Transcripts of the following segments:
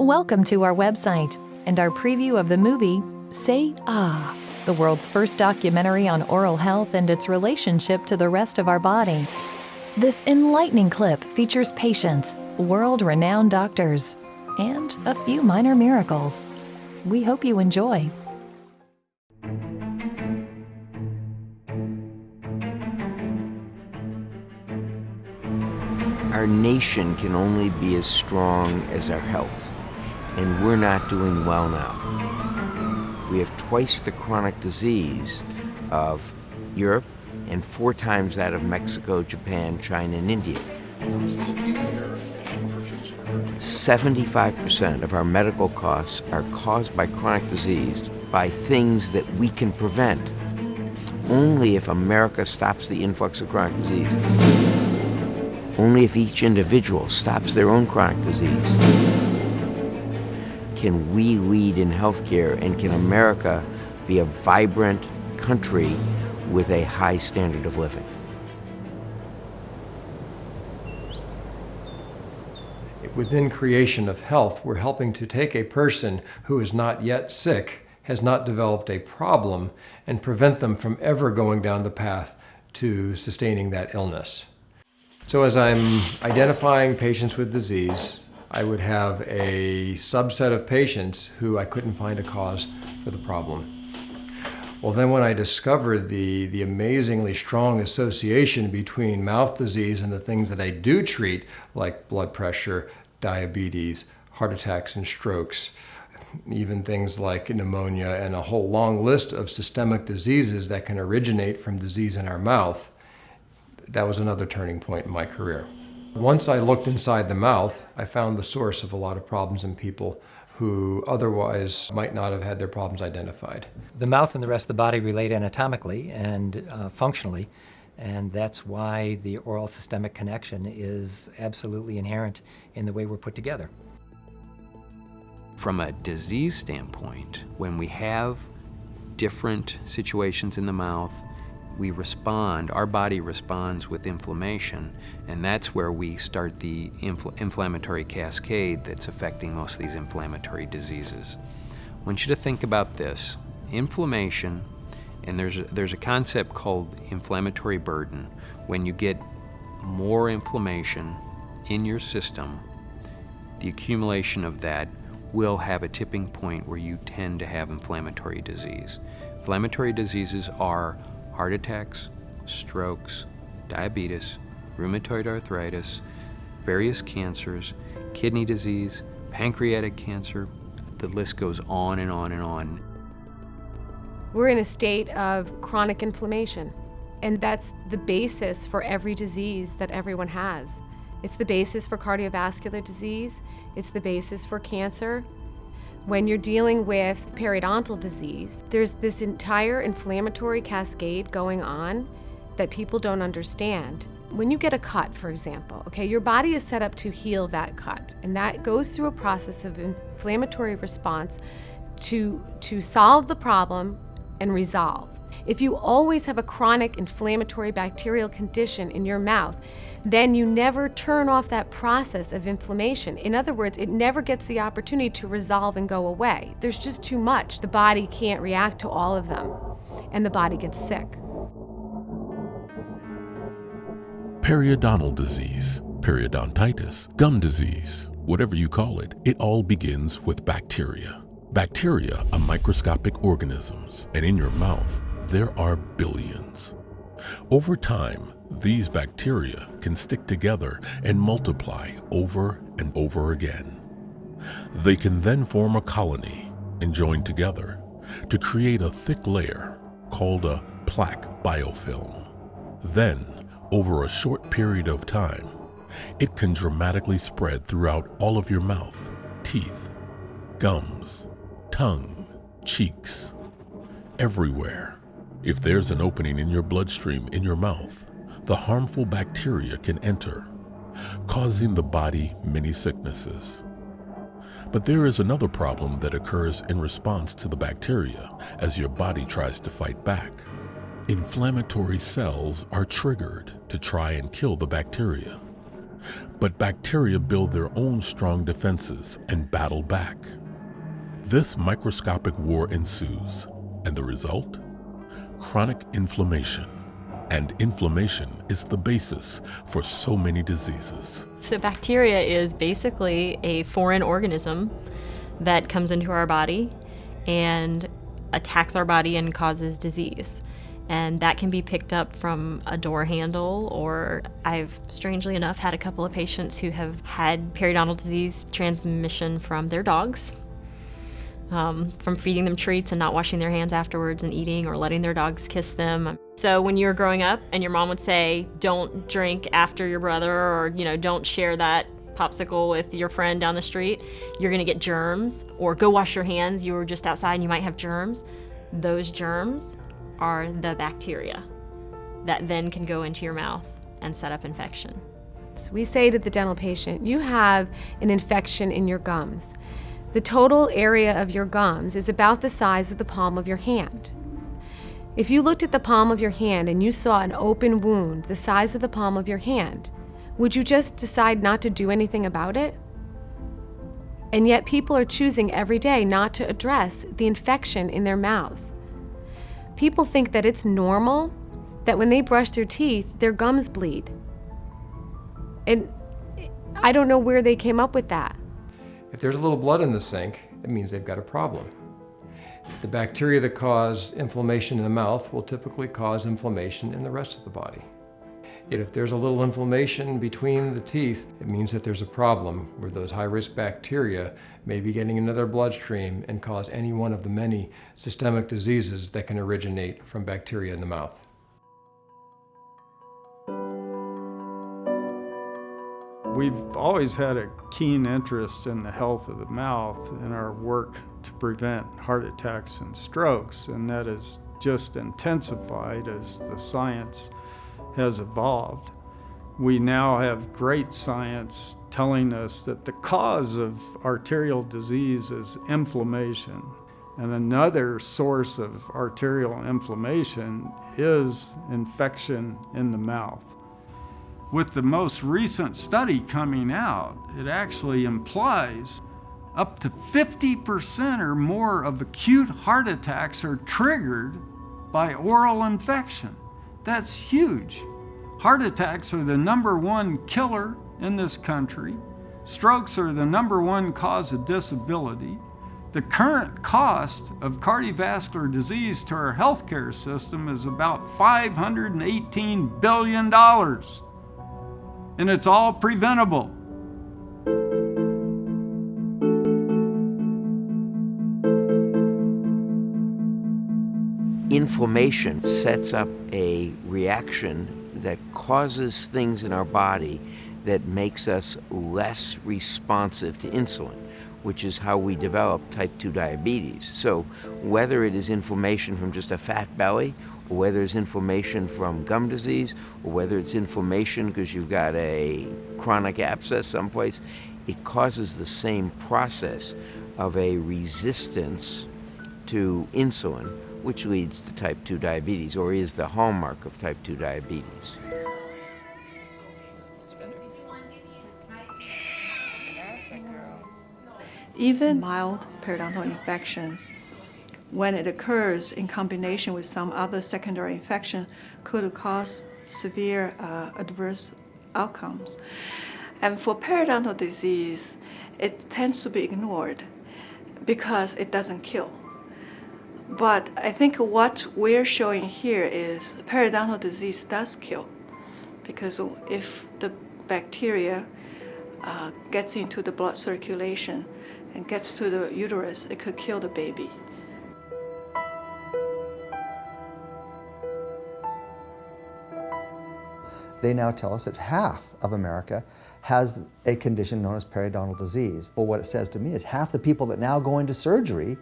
Welcome to our website and our preview of the movie Say Ahh, the world's first documentary on oral health and its relationship to the rest of our body. This enlightening clip features patients, world-renowned doctors, and a few minor miracles. We hope you enjoy. Our nation can only be as strong as our health, and we're not doing well now. We have twice the chronic disease of Europe and 4 times that of Mexico, Japan, China, and India. 75% of our medical costs are caused by chronic disease by things that we can prevent. Only if America stops the influx of chronic disease. Only if each individual stops their own chronic disease can we lead in healthcare, and can America be a vibrant country with a high standard of living. Within creation of health, we're helping to take a person who is not yet sick, has not developed a problem, and prevent them from ever going down the path to sustaining that illness. So as I'm identifying patients with disease, I would have a subset of patients who I couldn't find a cause for the problem. Well, then when I discovered the amazingly strong association between mouth disease and the things that I do treat, like blood pressure, diabetes, heart attacks and strokes, even things like pneumonia, and a whole long list of systemic diseases that can originate from disease in our mouth, that was another turning point in my career. Once I looked inside the mouth, I found the source of a lot of problems in people who otherwise might not have had their problems identified. The mouth and the rest of the body relate anatomically and functionally, and that's why the oral systemic connection is absolutely inherent in the way we're put together. From a disease standpoint, when we have different situations in the mouth, we respond, our body responds with inflammation, and that's where we start the inflammatory cascade that's affecting most of these inflammatory diseases. I want you to think about this. Inflammation, and there's a concept called inflammatory burden. When you get more inflammation in your system, the accumulation of that will have a tipping point where you tend to have inflammatory disease. Inflammatory diseases are heart attacks, strokes, diabetes, rheumatoid arthritis, various cancers, kidney disease, pancreatic cancer. The list goes on and on and on. We're in a state of chronic inflammation, and that's the basis for every disease that everyone has. It's the basis for cardiovascular disease. It's the basis for cancer. When you're dealing with periodontal disease, there's this entire inflammatory cascade going on that people don't understand. When you get a cut, for example, okay, your body is set up to heal that cut, and that goes through a process of inflammatory response to solve the problem and resolve. If you always have a chronic inflammatory bacterial condition in your mouth, then you never turn off that process of inflammation. In other words, it never gets the opportunity to resolve and go away. There's just too much. The body can't react to all of them, and the body gets sick. Periodontal disease, periodontitis, gum disease, whatever you call it, it all begins with bacteria. Bacteria are microscopic organisms, and in your mouth, there are billions. Over time, these bacteria can stick together and multiply over and over again. They can then form a colony and join together to create a thick layer called a plaque biofilm. Then, over a short period of time, it can dramatically spread throughout all of your mouth, teeth, gums, tongue, cheeks, everywhere. If there's an opening in your bloodstream in your mouth, the harmful bacteria can enter, causing the body many sicknesses. But there is another problem that occurs in response to the bacteria as your body tries to fight back. Inflammatory cells are triggered to try and kill the bacteria. But bacteria build their own strong defenses and battle back. This microscopic war ensues, and the result? Chronic inflammation. And inflammation is the basis for so many diseases. So bacteria is basically a foreign organism that comes into our body and attacks our body and causes disease. And that can be picked up from a door handle, or I've, strangely enough, had a couple of patients who have had periodontal disease transmission from their dogs, from feeding them treats and not washing their hands afterwards and eating, or letting their dogs kiss them. So when you were growing up and your mom would say, don't drink after your brother, or don't share that popsicle with your friend down the street, you're gonna get germs, or go wash your hands, you were just outside and you might have germs. Those germs are the bacteria that then can go into your mouth and set up infection. So we say to the dental patient, you have an infection in your gums. The total area of your gums is about the size of the palm of your hand. If you looked at the palm of your hand and you saw an open wound the size of the palm of your hand, would you just decide not to do anything about it? And yet people are choosing every day not to address the infection in their mouths. People think that it's normal that when they brush their teeth, their gums bleed. And I don't know where they came up with that. If there's a little blood in the sink, it means they've got a problem. The bacteria that cause inflammation in the mouth will typically cause inflammation in the rest of the body. Yet if there's a little inflammation between the teeth, it means that there's a problem where those high-risk bacteria may be getting into their bloodstream and cause any one of the many systemic diseases that can originate from bacteria in the mouth. We've always had a keen interest in the health of the mouth in our work to prevent heart attacks and strokes, and that has just intensified as the science has evolved. We now have great science telling us that the cause of arterial disease is inflammation. And another source of arterial inflammation is infection in the mouth. With the most recent study coming out, it actually implies up to 50% or more of acute heart attacks are triggered by oral infection. That's huge. Heart attacks are the #1 killer in this country. Strokes are the #1 cause of disability. The current cost of cardiovascular disease to our healthcare system is about $518 billion. And it's all preventable. Inflammation sets up a reaction that causes things in our body that makes us less responsive to insulin, which is how we develop type 2 diabetes. So whether it is inflammation from just a fat belly, or whether it's inflammation from gum disease, or whether it's inflammation because you've got a chronic abscess someplace, it causes the same process of a resistance to insulin, which leads to type 2 diabetes, or is the hallmark of type 2 diabetes. Even mild periodontal infections, when it occurs in combination with some other secondary infection, could cause severe adverse outcomes. And for periodontal disease, it tends to be ignored because it doesn't kill. But I think what we're showing here is periodontal disease does kill, because if the bacteria gets into the blood circulation and gets to the uterus, it could kill the baby. They now tell us that half of America has a condition known as periodontal disease. Well, what it says to me is half the people that now go into surgery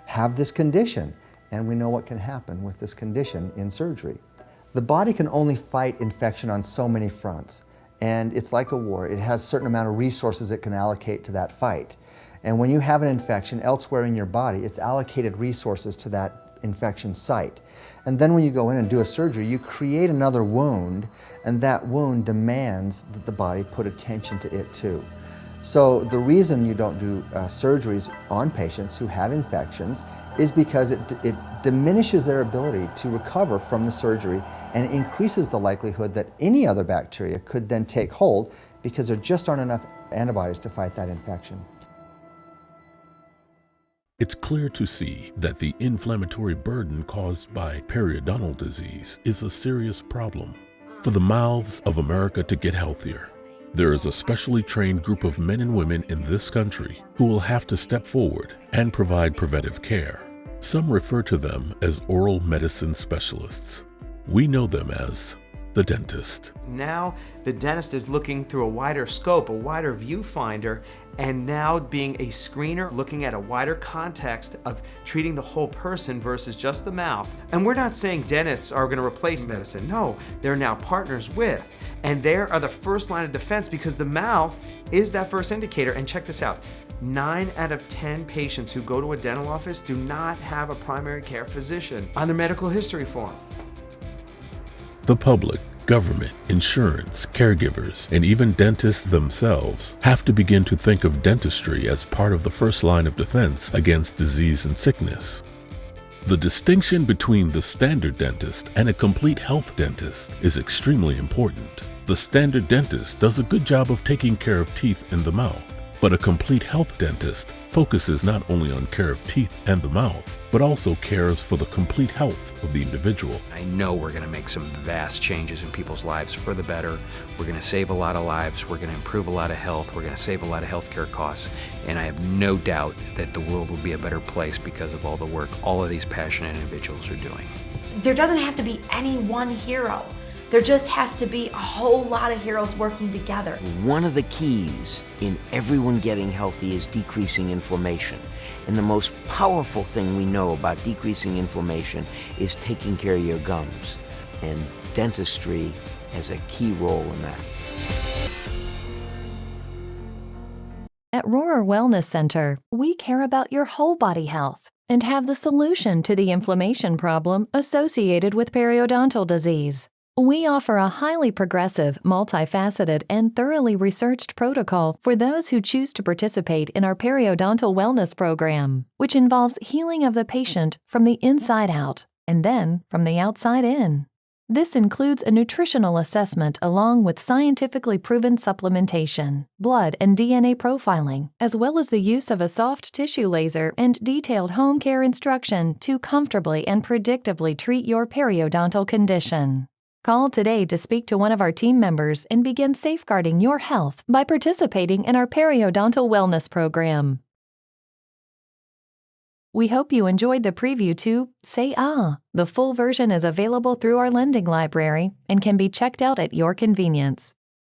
have this condition, and we know what can happen with this condition in surgery. The body can only fight infection on so many fronts, and it's like a war. It has a certain amount of resources it can allocate to that fight. And when you have an infection elsewhere in your body, it's allocated resources to that infection site. And then when you go in and do a surgery, you create another wound, and that wound demands that the body put attention to it too. So the reason you don't do surgeries on patients who have infections is because it diminishes their ability to recover from the surgery and increases the likelihood that any other bacteria could then take hold because there just aren't enough antibodies to fight that infection. It's clear to see that the inflammatory burden caused by periodontal disease is a serious problem. For the mouths of America to get healthier, there is a specially trained group of men and women in this country who will have to step forward and provide preventive care. Some refer to them as oral medicine specialists. We know them as the dentist. Now the dentist is looking through a wider scope, a wider viewfinder, and now being a screener, looking at a wider context of treating the whole person versus just the mouth. And we're not saying dentists are going to replace medicine. No, they're now partners with. And they are the first line of defense because the mouth is that first indicator. And check this out. 9 out of 10 patients who go to a dental office do not have a primary care physician on their medical history form. The public, government, insurance, caregivers, and even dentists themselves have to begin to think of dentistry as part of the first line of defense against disease and sickness. The distinction between the standard dentist and a complete health dentist is extremely important. The standard dentist does a good job of taking care of teeth and the mouth, but a complete health dentist focuses not only on care of teeth and the mouth, but also cares for the complete health of the individual. I know we're going to make some vast changes in people's lives for the better. We're going to save a lot of lives. We're going to improve a lot of health. We're going to save a lot of healthcare costs. And I have no doubt that the world will be a better place because of all the work all of these passionate individuals are doing. There doesn't have to be any one hero. There just has to be a whole lot of heroes working together. One of the keys in everyone getting healthy is decreasing inflammation. And the most powerful thing we know about decreasing inflammation is taking care of your gums. And dentistry has a key role in that. At Rohrer Wellness Center, we care about your whole body health and have the solution to the inflammation problem associated with periodontal disease. We offer a highly progressive, multifaceted, and thoroughly researched protocol for those who choose to participate in our Periodontal Wellness Program, which involves healing of the patient from the inside out and then from the outside in. This includes a nutritional assessment along with scientifically proven supplementation, blood and DNA profiling, as well as the use of a soft tissue laser and detailed home care instruction to comfortably and predictably treat your periodontal condition. Call today to speak to one of our team members and begin safeguarding your health by participating in our Periodontal Wellness Program. We hope you enjoyed the preview to Say Ahh. The full version is available through our lending library and can be checked out at your convenience.